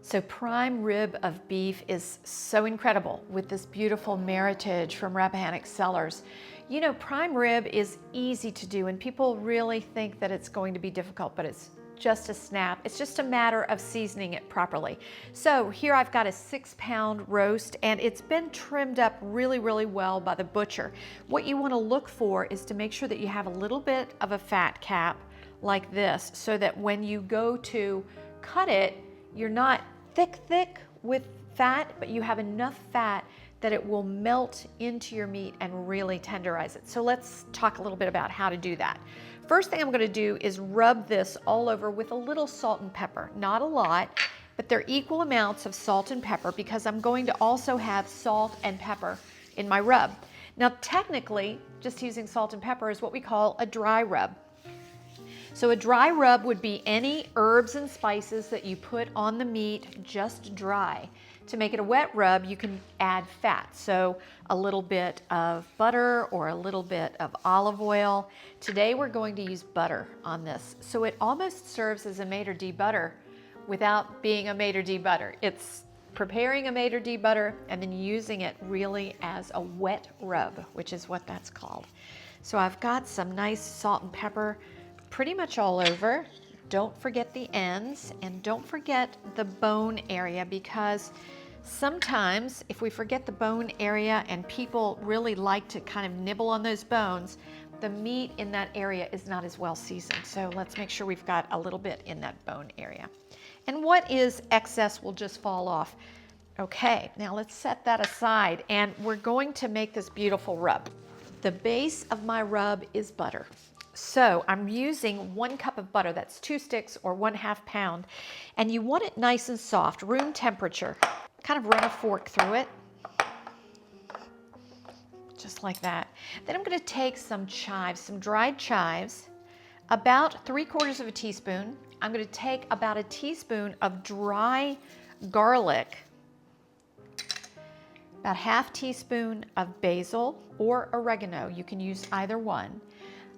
So prime rib of beef is so incredible with this beautiful meritage from Rappahannock Cellars. You know, prime rib is easy to do and people really think that it's going to be difficult, but it's just a snap. It's just a matter of seasoning it properly. So here I've got a 6-pound roast and it's been trimmed up really, really well by the butcher. What you want to look for is to make sure that you have a little bit of a fat cap like this so that when you go to cut it, you're not thick with fat, but you have enough fat that it will melt into your meat and really tenderize it. So let's talk a little bit about how to do that. First thing I'm going to do is rub this all over with a little salt and pepper. Not a lot, but they're equal amounts of salt and pepper because I'm going to also have salt and pepper in my rub. Now technically, just using salt and pepper is what we call a dry rub. So a dry rub would be any herbs and spices that you put on the meat just dry. To make it a wet rub, you can add fat. So a little bit of butter or a little bit of olive oil. Today we're going to use butter on this. So it almost serves as a maitre d' butter without being a maitre d' butter. It's preparing a maitre d' butter and then using it really as a wet rub, which is what that's called. So I've got some nice salt and pepper pretty much all over. Don't forget the ends and don't forget the bone area because sometimes if we forget the bone area and people really like to kind of nibble on those bones, the meat in that area is not as well seasoned. So let's make sure we've got a little bit in that bone area. And what is excess will just fall off. Okay, now let's set that aside and we're going to make this beautiful rub. The base of my rub is butter. So I'm using 1 cup of butter, that's 2 sticks or 1/2 pound, and you want it nice and soft, room temperature. Kind of run a fork through it, just like that. Then I'm going to take some chives, some dried chives, about 3/4 teaspoon. I'm going to take about a teaspoon of dry garlic, about 1/2 teaspoon of basil or oregano, you can use either one.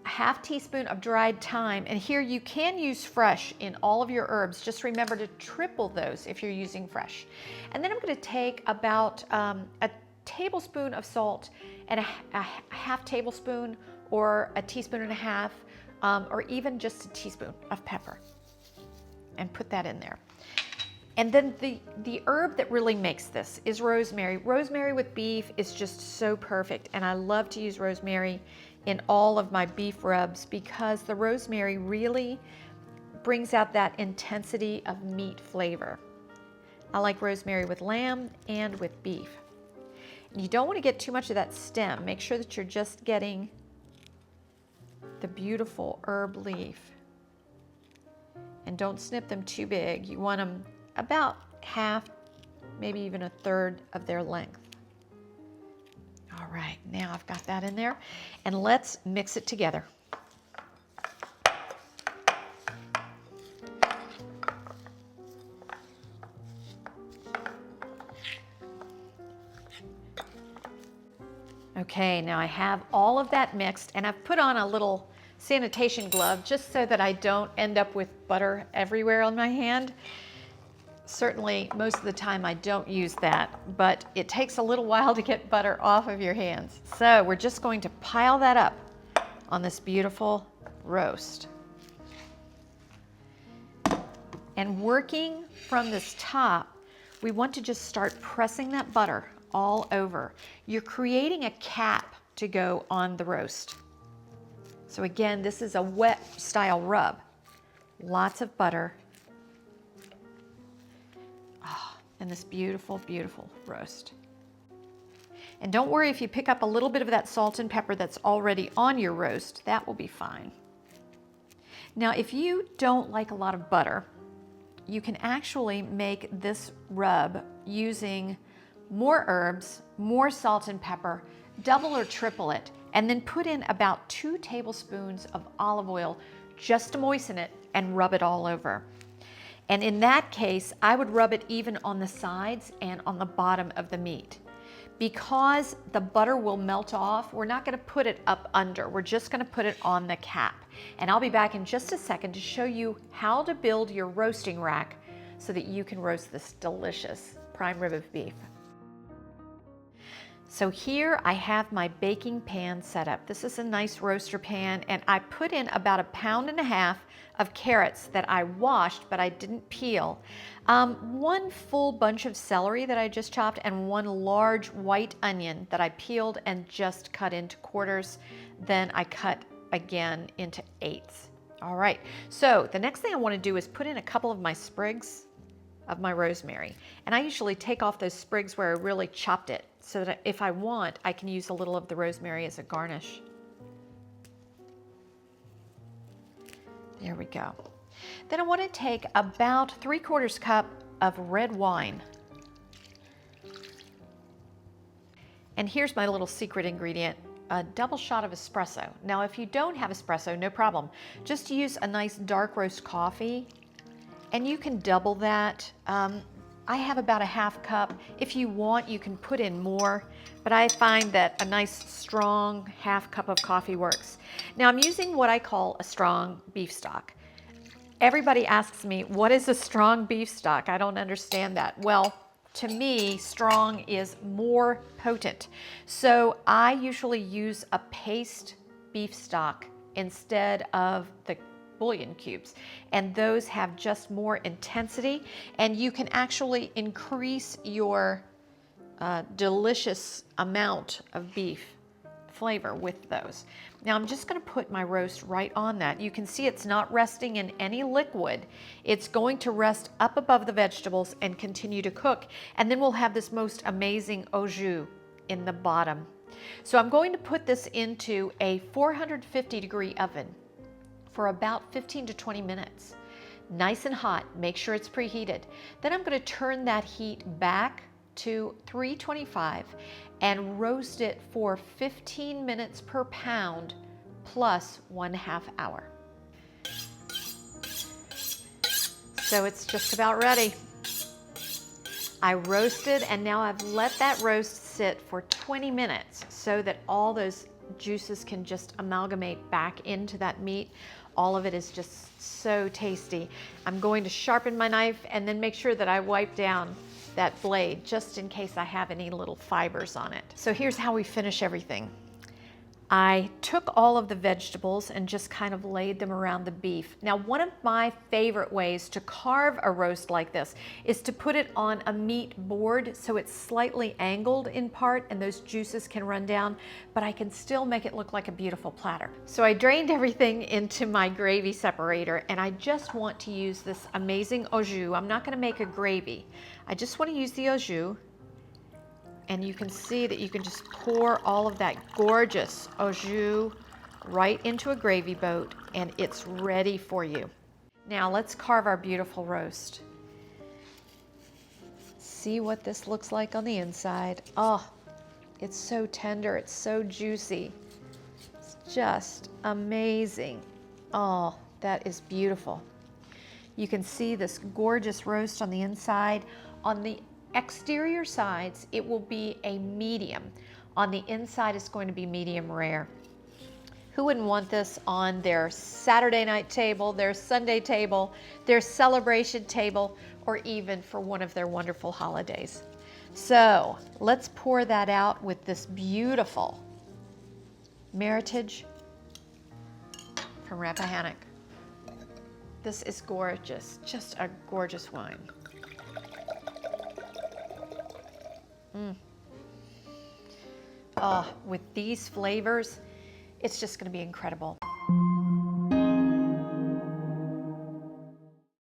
1/2 teaspoon of dried thyme, and here you can use fresh in all of your herbs. Just remember to triple those if you're using fresh. And then I'm going to take about a tablespoon of salt and a 1/2 tablespoon or a teaspoon and a half, or even just a teaspoon of pepper, and put that in there. And then the herb that really makes this is rosemary. Rosemary with beef is just so perfect, and I love to use rosemary in all of my beef rubs because the rosemary really brings out that intensity of meat flavor. I like rosemary with lamb and with beef. And you don't want to get too much of that stem. Make sure that you're just getting the beautiful herb leaf. And don't snip them too big. You want them about 1/2, maybe even 1/3 of their length. All right, now I've got that in there, and let's mix it together. Okay, now I have all of that mixed, and I've put on a little sanitation glove just so that I don't end up with butter everywhere on my hand. Certainly, most of the time I don't use that, but it takes a little while to get butter off of your hands. So we're just going to pile that up on this beautiful roast. And working from this top, we want to just start pressing that butter all over. You're creating a cap to go on the roast. So again, this is a wet style rub. Lots of butter. And this beautiful, beautiful roast. And don't worry if you pick up a little bit of that salt and pepper that's already on your roast, that will be fine. Now, if you don't like a lot of butter, you can actually make this rub using more herbs, more salt and pepper, double or triple it, and then put in about 2 tablespoons of olive oil just to moisten it and rub it all over. And in that case, I would rub it even on the sides and on the bottom of the meat. Because the butter will melt off, we're not going to put it up under. We're just going to put it on the cap. And I'll be back in just a second to show you how to build your roasting rack so that you can roast this delicious prime rib of beef. So here I have my baking pan set up. This is a nice roaster pan, and I put in about 1.5 pounds of carrots that I washed but I didn't peel. 1 full bunch of celery that I just chopped, and 1 large white onion that I peeled and just cut into quarters. Then I cut again into 8ths. All right, so the next thing I want to do is put in a couple of my sprigs of my rosemary. And I usually take off those sprigs where I really chopped it, so that if I want, I can use a little of the rosemary as a garnish. There we go. Then I want to take about 3/4 cup of red wine. And here's my little secret ingredient, a double shot of espresso. Now, if you don't have espresso, no problem. Just use a nice dark roast coffee, and you can double that. I have about 1/2 cup. If you want, you can put in more, but I find that a nice strong 1/2 cup of coffee works. Now I'm using what I call a strong beef stock. Everybody asks me, what is a strong beef stock? I don't understand that. Well, to me, strong is more potent. So I usually use a paste beef stock instead of the bouillon cubes, and those have just more intensity, and you can actually increase your delicious amount of beef flavor with those. Now I'm just going to put my roast right on that. You can see it's not resting in any liquid. It's going to rest up above the vegetables and continue to cook, and then we'll have this most amazing au jus in the bottom. So I'm going to put this into a 450-degree oven for about 15 to 20 minutes. Nice and hot, make sure it's preheated. Then I'm going to turn that heat back to 325 and roast it for 15 minutes per pound plus 1/2 hour. So it's just about ready. I roasted, and now I've let that roast sit for 20 minutes so that all those juices can just amalgamate back into that meat. All of it is just so tasty. I'm going to sharpen my knife and then make sure that I wipe down that blade just in case I have any little fibers on it. So here's how we finish everything. I took all of the vegetables and just kind of laid them around the beef. Now, one of my favorite ways to carve a roast like this is to put it on a meat board so it's slightly angled in part and those juices can run down, but I can still make it look like a beautiful platter. So I drained everything into my gravy separator, and I just want to use this amazing au jus. I'm not going to make a gravy. I just want to use the au jus. And you can see that you can just pour all of that gorgeous au jus right into a gravy boat, and it's ready for you. Now let's carve our beautiful roast. See what this looks like on the inside. Oh, it's so tender, it's so juicy. It's just amazing. Oh, that is beautiful. You can see this gorgeous roast on the inside. On the exterior sides, it will be a medium. On the inside, it's going to be medium rare. Who wouldn't want this on their Saturday night table, their Sunday table, their celebration table, or even for one of their wonderful holidays? So let's pour that out with this beautiful Meritage from Rappahannock. This is gorgeous, just a gorgeous wine. Oh, with these flavors, it's just going to be incredible.